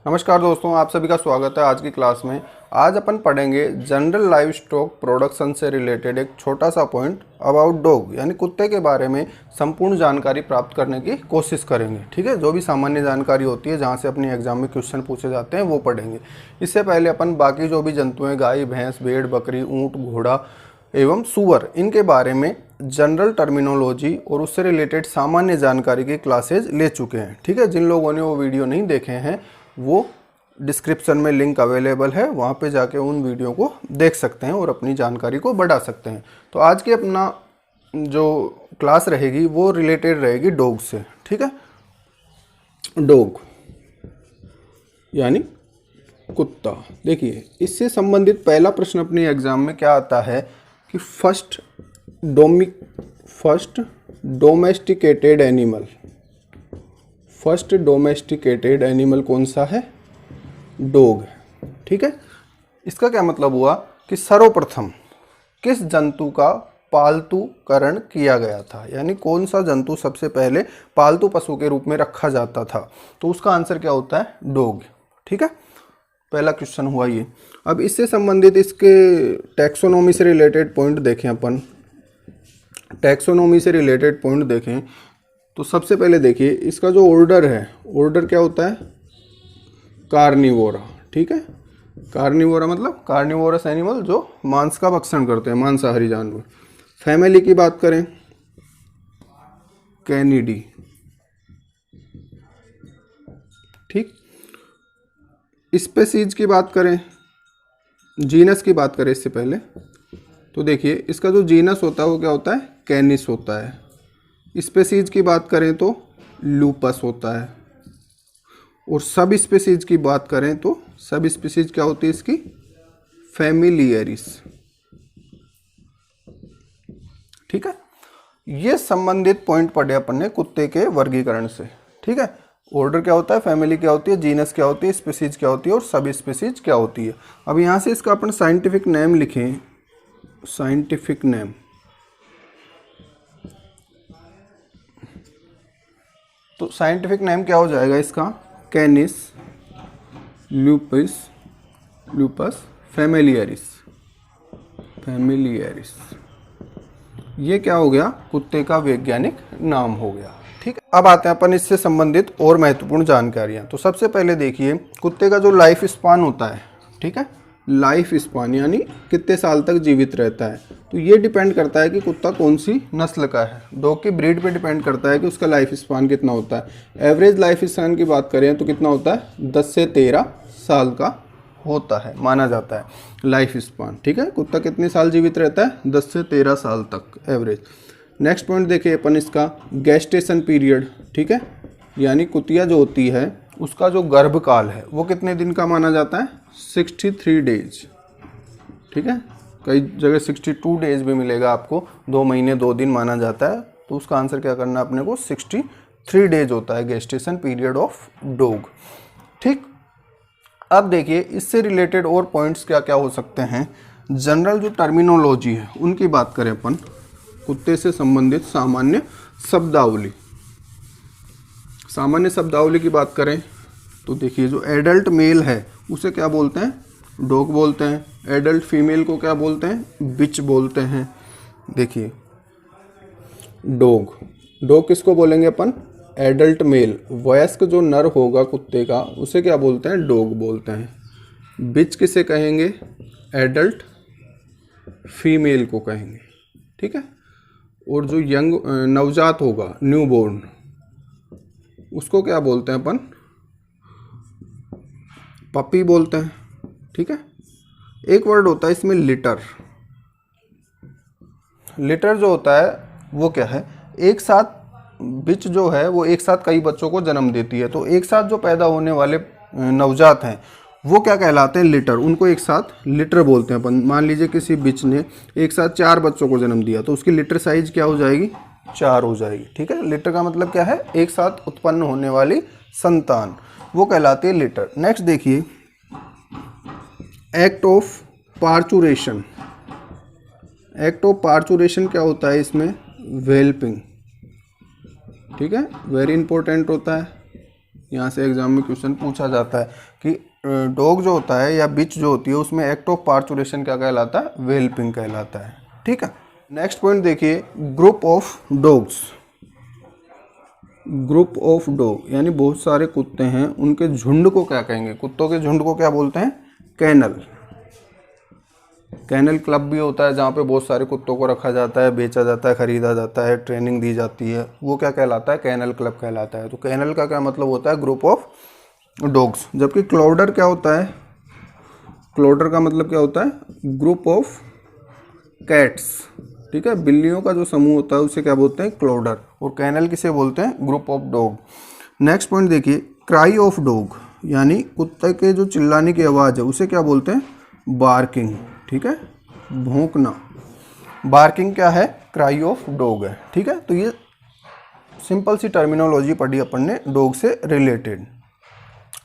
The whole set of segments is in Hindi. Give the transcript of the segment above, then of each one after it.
नमस्कार दोस्तों, आप सभी का स्वागत है आज की क्लास में। आज अपन पढ़ेंगे जनरल लाइव स्टॉक प्रोडक्शन से रिलेटेड एक छोटा सा पॉइंट अबाउट डॉग, यानी कुत्ते के बारे में संपूर्ण जानकारी प्राप्त करने की कोशिश करेंगे। ठीक है, जो भी सामान्य जानकारी होती है जहां से अपनी एग्जाम में क्वेश्चन पूछे जाते हैं वो पढ़ेंगे। इससे पहले अपन बाकी जो भी जंतु हैं, गाय, भैंस, भेड़, बकरी, ऊँट, घोड़ा एवं सुअर, इनके बारे में जनरल टर्मिनोलॉजी और उससे रिलेटेड सामान्य जानकारी की क्लासेज ले चुके हैं। ठीक है, जिन लोगों ने वो वीडियो नहीं देखे हैं वो डिस्क्रिप्शन में लिंक अवेलेबल है, वहाँ पे जाके उन वीडियो को देख सकते हैं और अपनी जानकारी को बढ़ा सकते हैं। तो आज की अपना जो क्लास रहेगी वो रिलेटेड रहेगी डॉग से। ठीक है, डॉग यानी कुत्ता। देखिए, इससे संबंधित पहला प्रश्न अपनी एग्जाम में क्या आता है कि फर्स्ट डोमेस्टिकेटेड एनिमल कौन सा है? डॉग। ठीक है, इसका क्या मतलब हुआ कि सर्वप्रथम किस जंतु का पालतूकरण किया गया था, यानी कौन सा जंतु सबसे पहले पालतू पशु के रूप में रखा जाता था। तो उसका आंसर क्या होता है? डॉग। ठीक है, पहला क्वेश्चन हुआ ये। अब इससे संबंधित इसके टैक्सोनॉमी से रिलेटेड पॉइंट देखें अपन। टैक्सोनॉमी से रिलेटेड पॉइंट देखें तो सबसे पहले देखिए इसका जो ऑर्डर है, ऑर्डर क्या होता है? कार्निवोरा। ठीक है, कार्निवोरा मतलब कार्निवोरस एनिमल, जो मांस का भक्षण करते हैं, मांसाहारी जानवर। फैमिली की बात करें, कैनिडी। ठीक, स्पेसीज की बात करें, जीनस की बात करें इससे पहले तो देखिए इसका जो जीनस होता है वो क्या होता है? कैनिस होता है। स्पेसीज की बात करें तो लूपस होता है, और सब स्पेसीज की बात करें तो सब स्पेसीज क्या होती है इसकी? फैमिलियरिस। ठीक है, ये संबंधित पॉइंट पढ़े अपन ने कुत्ते के वर्गीकरण से। ठीक है, ऑर्डर क्या होता है, फैमिली क्या होती है, जीनस क्या होती है, स्पेसीज क्या होती है और सब स्पेसीज क्या होती है। अब यहाँ से इसका अपन साइंटिफिक नेम लिखें। साइंटिफिक नेम तो साइंटिफिक नेम क्या हो जाएगा इसका? Canis lupus familiaris. ये क्या हो गया? कुत्ते का वैज्ञानिक नाम हो गया। ठीक है, अब आते हैं अपन इससे संबंधित और महत्वपूर्ण जानकारियां। तो सबसे पहले देखिए कुत्ते का जो लाइफ स्पान होता है, ठीक है, लाइफ स्पान यानी कितने साल तक जीवित रहता है, तो ये डिपेंड करता है कि कुत्ता कौन सी नस्ल का है। डॉग की ब्रीड पे डिपेंड करता है कि उसका लाइफ स्पान कितना होता है। एवरेज लाइफ स्पान की बात करें तो कितना होता है? 10 से 13 साल का होता है, माना जाता है लाइफ स्पान। ठीक है, कुत्ता कितने साल जीवित रहता है? 10 से 13 साल तक एवरेज। नेक्स्ट पॉइंट देखिए अपन इसका गेस्टेशन पीरियड। ठीक है, यानी कुतिया जो होती है उसका जो गर्भकाल है वो कितने दिन का माना जाता है? 63 डेज। ठीक है, कई जगह 62 डेज भी मिलेगा आपको, 2 महीने 2 दिन माना जाता है। तो उसका आंसर क्या करना है अपने को? 63 डेज होता है गेस्टेशन पीरियड ऑफ डॉग। ठीक, अब देखिए इससे रिलेटेड और पॉइंट्स क्या क्या हो सकते हैं। जनरल जो टर्मिनोलॉजी है उनकी बात करें अपन, कुत्ते से संबंधित सामान्य शब्दावली। सामान्य शब्दावली की बात करें तो देखिए जो एडल्ट मेल है उसे क्या बोलते हैं? डॉग बोलते हैं। एडल्ट फीमेल को क्या बोलते हैं? बिच बोलते हैं। देखिए डॉग किसको बोलेंगे अपन? Adult mail. वयस्क जो नर होगा कुत्ते का उसे क्या बोलते हैं? डॉग बोलते हैं। बिच किसे कहेंगे? एडल्ट फीमेल को कहेंगे। ठीक है, और जो यंग नवजात होगा, न्यूबॉर्न, उसको क्या बोलते हैं अपन? पपी बोलते हैं। ठीक है, एक वर्ड होता है इसमें लिटर। लिटर जो होता है वो क्या है? एक साथ बिच जो है वो एक साथ कई बच्चों को जन्म देती है। तो एक साथ जो पैदा होने वाले नवजात हैं वो क्या कहलाते हैं? लिटर। उनको एक साथ लिटर बोलते हैं अपन। मान लीजिए किसी बिच ने एक साथ 4 बच्चों को जन्म दिया तो उसकी लिटर साइज क्या हो जाएगी? 4 हो जाएगी। ठीक है, लिटर का मतलब क्या है? एक साथ उत्पन्न होने वाली संतान, वो कहलाती है लिटर। नेक्स्ट देखिए act of parturition. Act of parturition क्या होता है इसमें? वेल्पिंग। ठीक है, वेरी इंपॉर्टेंट होता है। यहाँ से एग्जाम में क्वेश्चन पूछा जाता है कि डॉग जो होता है या बिच जो होती है उसमें एक्ट ऑफ पार्चुरेशन क्या कहलाता है, वेल्पिंग कहलाता है। ठीक है, नेक्स्ट पॉइंट देखिए, group of dogs. Group of dog यानी बहुत सारे कुत्ते हैं, उनके झुंड को क्या कहेंगे, कुत्तों के झुंड को क्या बोलते हैं, कैनल। कैनल क्लब भी होता है जहाँ पे बहुत सारे कुत्तों को रखा जाता है, बेचा जाता है, खरीदा जाता है, ट्रेनिंग दी जाती है, वो क्या कहलाता है, कैनल क्लब कहलाता है। तो कैनल का क्या मतलब होता है, ग्रुप ऑफ डॉग्स। जबकि क्लॉडर क्या होता है, क्लॉडर का मतलब क्या होता है, ग्रुप ऑफ कैट्स। ठीक है, बिल्लियों का जो समूह होता है उसे क्या बोलते हैं, क्लॉडर। और कैनल किसे बोलते हैं, group of dog. Next point देखिए, क्राई ऑफ डॉग यानी कुत्ते के जो चिल्लाने की आवाज़ है उसे क्या बोलते हैं, बार्किंग। ठीक है, भौंकना। बार्किंग क्या है, क्राई ऑफ डॉग है। ठीक है, तो ये सिंपल सी टर्मिनोलॉजी पढ़ी अपन ने डॉग से रिलेटेड।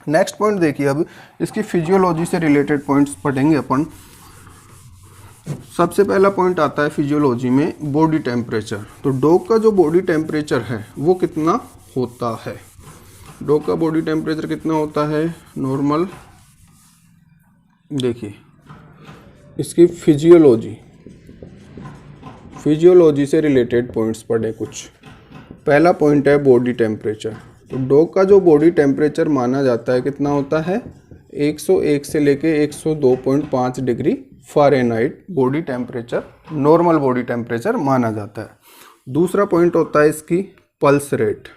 नेक्स्ट पॉइंट देखिए, अब इसकी फिजियोलॉजी से रिलेटेड पॉइंट्स पढ़ेंगे अपन। सबसे पहला पॉइंट आता है फिजियोलॉजी में, बॉडी टेम्परेचर। तो डॉग का जो बॉडी टेम्परेचर है वो कितना होता है, डॉग का बॉडी टेम्परेचर कितना होता है, नॉर्मल। देखिए इसकी फिजियोलॉजी से रिलेटेड पॉइंट्स पढ़े कुछ। पहला पॉइंट है बॉडी टेम्परेचर। तो डॉग का जो बॉडी टेम्परेचर माना जाता है कितना होता है, 101 से लेके 102.5 degree Fahrenheit body temperature, normal body temperature माना जाता है। दूसरा पॉइंट होता है इसकी पल्स रेट।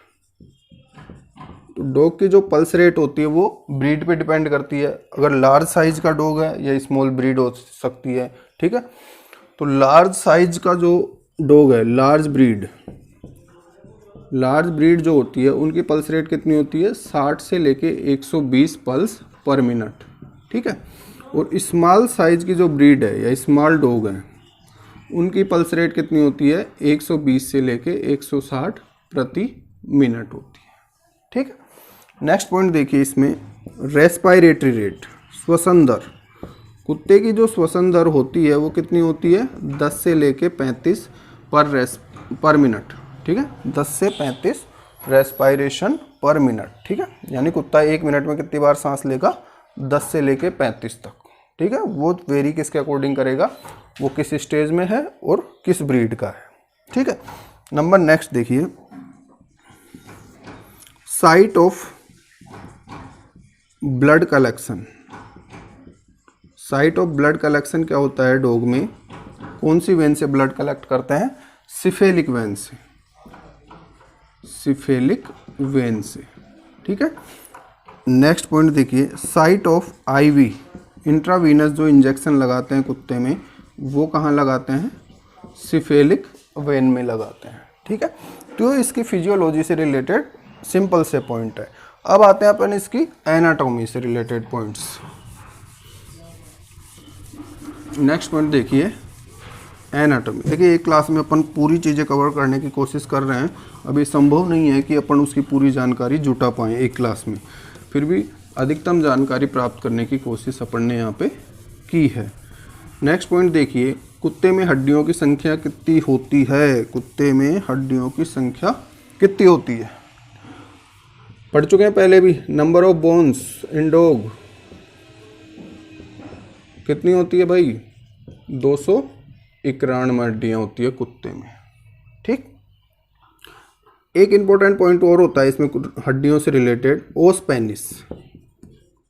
तो डॉग की जो पल्स रेट होती है वो ब्रीड पे डिपेंड करती है। अगर लार्ज साइज का डॉग है या स्मॉल ब्रीड हो सकती है। ठीक है, तो लार्ज साइज का जो डॉग है, लार्ज ब्रीड जो होती है उनकी पल्स रेट कितनी होती है, 60 से लेके 120 पल्स पर मिनट। ठीक है, और स्मॉल साइज की जो ब्रीड है या स्मॉल डॉग है उनकी पल्स रेट कितनी होती है, 120 से लेके 160 प्रति मिनट होती है। ठीक है, नेक्स्ट पॉइंट देखिए इसमें, रेस्पायरेटरी रेट, श्वसन दर। कुत्ते की जो श्वसन दर होती है वो कितनी होती है, 10 से लेके 35 पर मिनट। ठीक है, 10 से 35 रेस्पायरेशन पर मिनट। ठीक है, यानी कुत्ता 1 मिनट में कितनी बार सांस लेगा, 10 से लेके 35 तक। ठीक है, वो वेरी किसके अकॉर्डिंग करेगा, वो किस स्टेज में है और किस ब्रीड का है। ठीक है, नंबर नेक्स्ट देखिए, site of blood collection. Site of blood collection क्या होता है, डॉग में कौन सी वेन से ब्लड कलेक्ट करते हैं, सिफेलिक वेन से, सिफेलिक वेन से। ठीक है, नेक्स्ट पॉइंट देखिए, साइट ऑफ आईवी, इंट्रावीनस जो इंजेक्शन लगाते हैं कुत्ते में वो कहाँ लगाते हैं, सिफेलिक वेन में लगाते हैं। ठीक है, तो इसकी फिजियोलॉजी से रिलेटेड सिंपल से पॉइंट है। अब आते हैं अपन इसकी एनाटॉमी से रिलेटेड पॉइंट्स। नेक्स्ट पॉइंट देखिए, एनाटॉमी। देखिए एक क्लास में अपन पूरी चीज़ें कवर करने की कोशिश कर रहे हैं, अभी संभव नहीं है कि अपन उसकी पूरी जानकारी जुटा पाएँ एक क्लास में, फिर भी अधिकतम जानकारी प्राप्त करने की कोशिश अपन ने यहाँ पे की है। नेक्स्ट पॉइंट देखिए, कुत्ते में हड्डियों की संख्या कितनी होती है, कुत्ते में हड्डियों की संख्या कितनी होती है, पढ़ चुके हैं पहले भी। Number of bones in dog कितनी होती है भाई, 291 हड्डियाँ होती है कुत्ते में। ठीक, एक इम्पोर्टेंट पॉइंट और होता है इसमें हड्डियों से रिलेटेड, ओस पेनिस।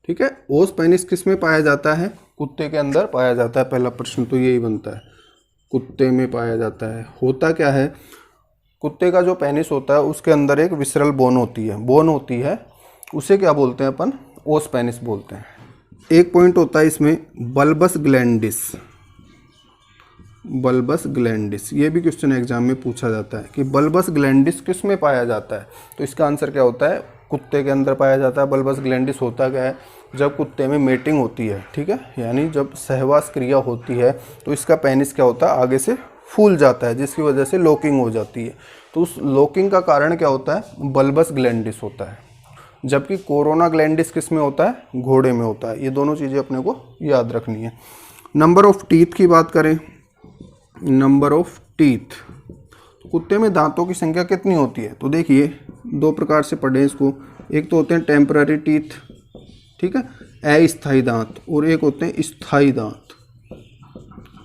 ठीक है, ओस पेनिस किस में पाया जाता है, कुत्ते के अंदर पाया जाता है। पहला प्रश्न तो यही बनता है, कुत्ते में पाया जाता है। होता क्या है, कुत्ते का जो पेनिस होता है उसके अंदर एक विसरल बोन होती है, उसे क्या बोलते हैं अपन, ओस पेनिस बोलते हैं। एक पॉइंट होता है इसमें बल्बस ग्लैंडिस, ये भी क्वेश्चन एग्जाम में पूछा जाता है कि बल्बस ग्लैंडिस किस में पाया जाता है। तो इसका आंसर क्या होता है, कुत्ते के अंदर पाया जाता है। बल्बस ग्लैंडिस होता क्या है, जब कुत्ते में मेटिंग होती है, ठीक है, यानी जब सहवास क्रिया होती है तो इसका पेनिस क्या होता है, आगे से फूल जाता है, जिसकी वजह से लॉकिंग हो जाती है। तो उस लॉकिंग का कारण क्या होता है, बल्बस ग्लैंडिस होता है। जबकि कोरोना ग्लैंडिस किस में होता है, घोड़े में होता है। ये दोनों चीज़ें अपने को याद रखनी है। नंबर ऑफ टीथ की बात करें, नंबर ऑफ टीथ, कुत्ते में दांतों की संख्या कितनी होती है। तो देखिए दो प्रकार से पढ़ें इसको, एक तो होते हैं टेम्पररी टीथ, ठीक है, अस्थायी दांत, और एक होते हैं स्थायी दांत।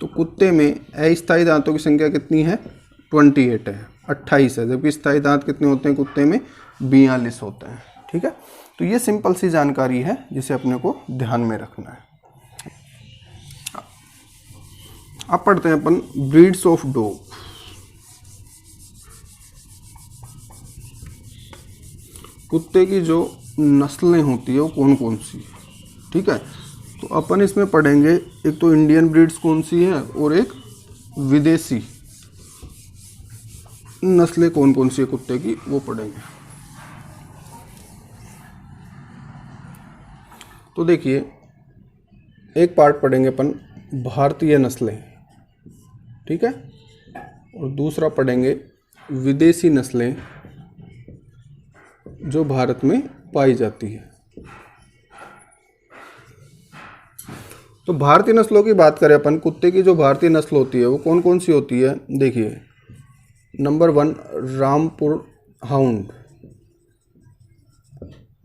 तो कुत्ते में अस्थायी दांतों की संख्या कितनी है? 28 है, 28 है, जबकि स्थायी दांत कितने होते हैं कुत्ते में? 42 होते हैं, ठीक है। तो ये सिंपल सी जानकारी है जिसे अपने को ध्यान में रखना है। अब पढ़ते हैं अपन ब्रीड्स ऑफ डॉग। कुत्ते की जो नस्लें होती है वो कौन कौन सी है, ठीक है। तो अपन इसमें पढ़ेंगे एक तो इंडियन ब्रीड्स कौन सी है और एक विदेशी नस्लें कौन कौन सी है कुत्ते की, वो पढ़ेंगे। तो देखिए, एक पार्ट पढ़ेंगे अपन भारतीय नस्लें, ठीक है, और दूसरा पढ़ेंगे विदेशी नस्लें जो भारत में पाई जाती है। तो भारतीय नस्लों की बात करें अपन, कुत्ते की जो भारतीय नस्ल होती है वो कौन कौन सी होती है? देखिए, नंबर 1 रामपुर हाउंड,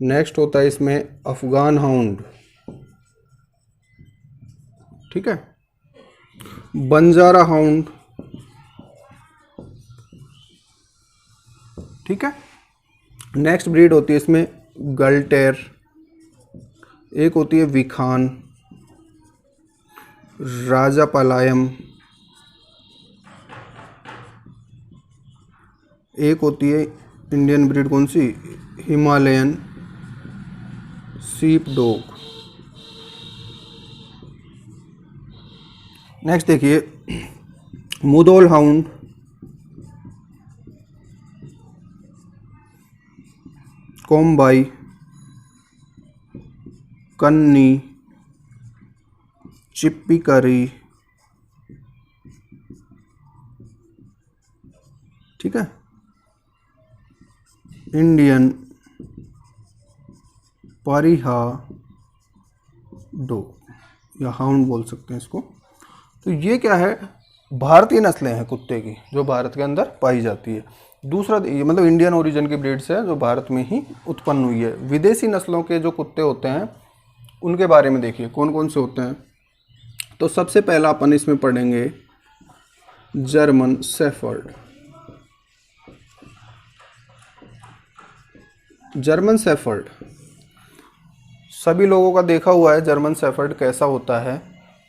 नेक्स्ट होता है इसमें अफगान हाउंड, ठीक है, बंजारा हाउंड, ठीक है। नेक्स्ट ब्रीड होती है इसमें गलटेर, एक होती है विखान, राजापलायम, एक होती है इंडियन ब्रीड कौन सी? हिमालयन सीप डॉग। नेक्स्ट देखिए, मुधोल हाउंड, कोम्बाई, कन्नी, चिप्पी करी, ठीक है, इंडियन पारिहा डॉग या हाउंड बोल सकते हैं इसको। तो ये क्या है? भारतीय नस्लें हैं कुत्ते की जो भारत के अंदर पाई जाती है। दूसरा ये मतलब इंडियन ओरिजिन की ब्रीड्स है जो भारत में ही उत्पन्न हुई है। विदेशी नस्लों के जो कुत्ते होते हैं उनके बारे में देखिए कौन कौन से होते हैं। तो सबसे पहला अपन इसमें पढ़ेंगे जर्मन शेफर्ड। जर्मन शेफर्ड सभी लोगों का देखा हुआ है। जर्मन शेफर्ड कैसा होता है?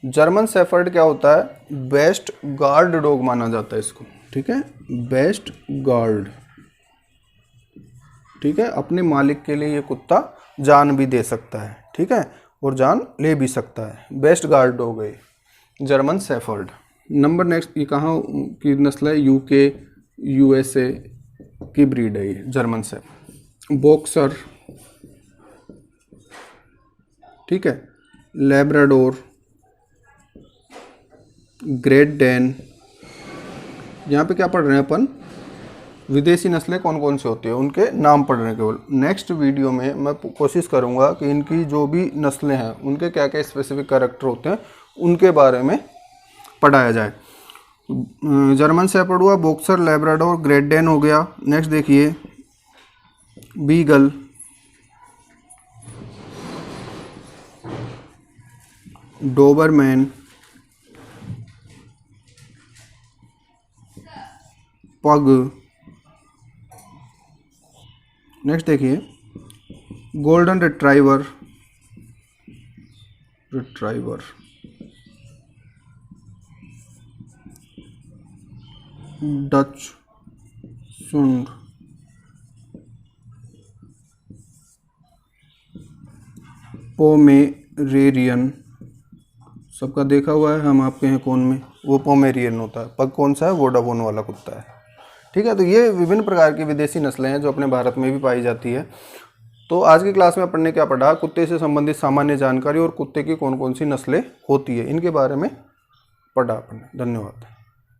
जर्मन शेफर्ड क्या होता है? बेस्ट गार्ड डॉग माना जाता है इसको, ठीक है, बेस्ट गार्ड, ठीक है। अपने मालिक के लिए ये कुत्ता जान भी दे सकता है, ठीक है, और जान ले भी सकता है। बेस्ट गार्ड डॉग है जर्मन शेफर्ड। नंबर नेक्स्ट, ये कहाँ की नस्ल है? यूके यूएसए की ब्रीड है ये जर्मन शेफर्ड। बॉक्सर, ठीक है, लैब्राडोर, ग्रेट डैन। यहाँ पे क्या पढ़ रहे हैं अपन? विदेशी नस्लें कौन कौन सी होती है उनके नाम पढ़ रहे हैं केवल। नेक्स्ट वीडियो में मैं कोशिश करूँगा कि इनकी जो भी नस्लें हैं उनके क्या क्या स्पेसिफिक कैरेक्टर होते हैं उनके बारे में पढ़ाया जाए। जर्मन शेफर्ड हुआ, बॉक्सर, लैब्राडोर, ग्रेट डैन हो गया। नेक्स्ट देखिए बीगल, डोबरमैन, पग। नेक्स्ट देखिए गोल्डन रिट्राइवर, डच सुंड, पोमेरेनियन, सबका देखा हुआ है, हम आपके हैं कौन में, वो पोमेरियन होता है। पग कौन सा है? वोडाफोन वाला कुत्ता है, ठीक है। तो ये विभिन्न प्रकार की विदेशी नस्लें हैं जो अपने भारत में भी पाई जाती है। तो आज की क्लास में अपन ने क्या पढ़ा? कुत्ते से संबंधित सामान्य जानकारी और कुत्ते की कौन कौन सी नस्लें होती है इनके बारे में पढ़ा अपन ने। धन्यवाद।